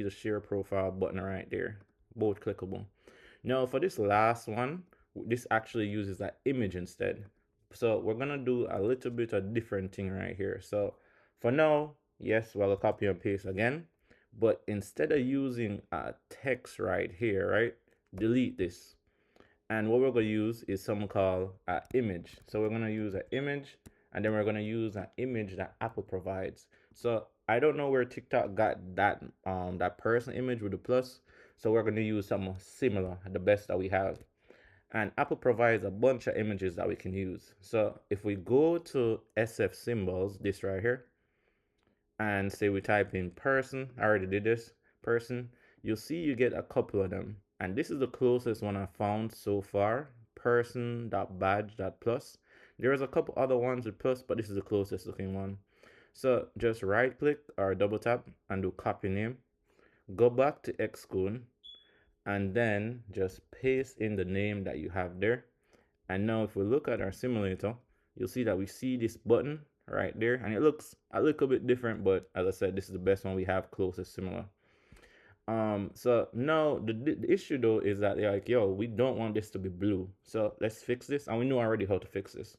the share profile button right there, both clickable. Now for this last one, this actually uses an image instead. So we're gonna do a little bit of different thing right here. So for now, yes, we'll copy and paste again, but instead of using a text right here, right, delete this. And what we're gonna use is something called an image. So we're gonna use an image, and then we're gonna use an image that Apple provides. So I don't know where TikTok got that person image with the plus. So we're gonna use something similar, the best that we have. And Apple provides a bunch of images that we can use. So if we go to SF symbols, this right here, and say we type in person, I already did this, person, you'll see you get a couple of them. And this is the closest one I found so far, person.badge.plus. There's a couple other ones with plus, but this is the closest looking one. So just right click or double tap and do copy name. Go back to Xcode and then just paste in the name that you have there. And now if we look at our simulator, you'll see that we see this button right there, and it looks a little bit different, but as I said, this is the best one we have closest similar. So now the issue though is that they're like, yo, we don't want this to be blue. So let's fix this, and we know already how to fix this,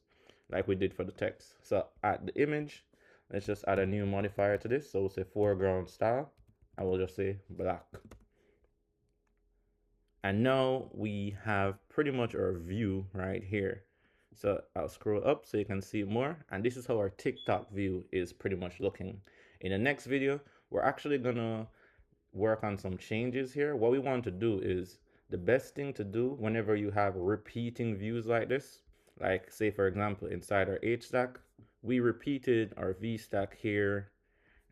like we did for the text. So at the image, let's just add a new modifier to this. So we'll say foreground style, and we'll just say black. And now we have pretty much our view right here. So I'll scroll up so you can see more. And this is how our TikTok view is pretty much looking. In the next video, we're actually gonna work on some changes here. What we want to do is the best thing to do whenever you have repeating views like this, like say for example, inside our H stack, we repeated our V stack here,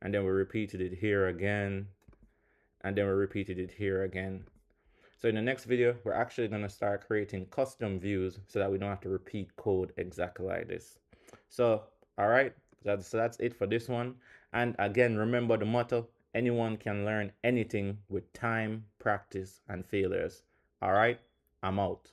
and then we repeated it here again, and then we repeated it here again. So in the next video, we're actually going to start creating custom views so that we don't have to repeat code exactly like this. So, all right, that's it for this one. And again, remember the motto, anyone can learn anything with time, practice, and failures. All right, I'm out.